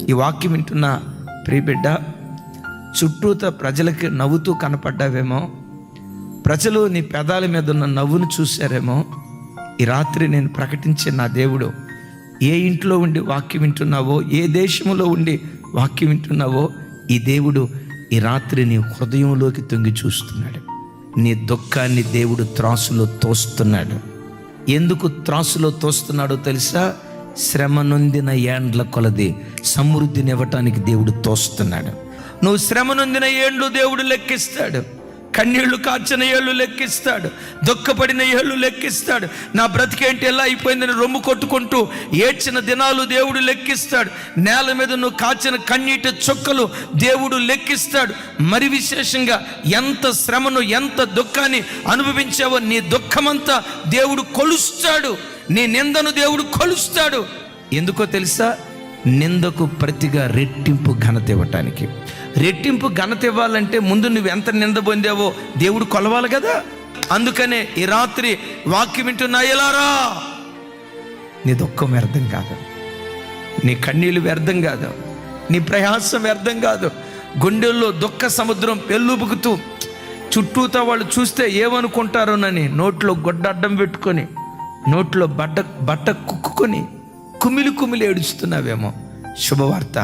ఈ వాక్యం వింటున్న ప్రియబిడ్డ, చుట్టూత ప్రజలకి నవ్వుతూ కనపడ్డావేమో, ప్రజలు నీ పెదాల మీద ఉన్న నవ్వును చూశారేమో. ఈ రాత్రి నేను ప్రకటించే నా దేవుడు, ఏ ఇంట్లో ఉండి వాక్యం వింటున్నావో, ఏ దేశంలో ఉండి వాక్యం వింటున్నావో, ఈ దేవుడు ఈ రాత్రి నీ హృదయంలోకి తొంగి చూస్తున్నాడు. నీ దుఃఖాన్ని దేవుడు త్రాసులో తోస్తున్నాడు. ఎందుకు త్రాసులో తోస్తున్నాడో తెలుసా? శ్రమ నొందిన ఏండ్ల కొలది సమృద్ధిని ఇవ్వటానికి దేవుడు తోస్తున్నాడు. నువ్వు శ్రమ నొందిన ఏండ్లు దేవుడు లెక్కిస్తాడు. కన్నీళ్లు కార్చిన ఏళ్ళు లెక్కిస్తాడు. దుఃఖపడిన ఏళ్ళు లెక్కిస్తాడు. నా బ్రతికేంటి ఎలా అయిపోయిందని రొమ్ము కొట్టుకుంటూ ఏడ్చిన దినాలు దేవుడు లెక్కిస్తాడు. నేల మీద నువ్వు కాచిన కన్నీటి చుక్కలు దేవుడు లెక్కిస్తాడు. మరి విశేషంగా ఎంత శ్రమను, ఎంత దుఃఖాన్ని అనుభవించావో నీ దుఃఖమంతా దేవుడు కొలుస్తాడు. నీ నిందను దేవుడు కొలుస్తాడు. ఎందుకో తెలుసా? నిందకు ప్రతిగా రెట్టింపు ఘనత ఇవ్వటానికి. రెట్టింపు ఘనత ఇవ్వాలంటే ముందు నువ్వు ఎంత నింద పొందావో దేవుడు కొలవాలి కదా. అందుకనే ఈ రాత్రి వాక్యం వింటున్నా ఎలారా, నీ దుఃఖం వ్యర్థం కాదు, నీ కన్నీళ్ళు వ్యర్థం కాదు, నీ ప్రయాసం వ్యర్థం కాదు. గుండెల్లో దుఃఖ సముద్రం పెళ్ళుబుకుతూ చుట్టూతా వాళ్ళు చూస్తే ఏమనుకుంటారోనని నోట్లో గొడ్డడ్డం పెట్టుకొని, నోట్లో బట్ట కుక్కుకొని కుమిలి ఏడుస్తున్నావేమో. శుభవార్త,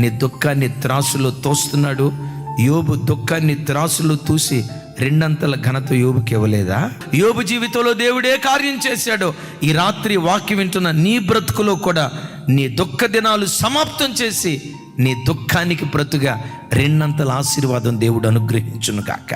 నీ దుఃఖాన్ని త్రాసులో తోస్తున్నాడు. యోబు దుఃఖాన్ని త్రాసులో తూసి రెండంతల ఘనత యోబుకి ఇవ్వలేదా? యోబు జీవితంలో దేవుడే కార్యం చేశాడు. ఈ రాత్రి వాక్యం వింటున్న నీ బ్రతుకులో కూడా నీ దుఃఖ దినాలు సమాప్తం చేసి నీ దుఃఖానికి ప్రతుగా రెండంతల ఆశీర్వాదం దేవుడు అనుగ్రహించును గాక.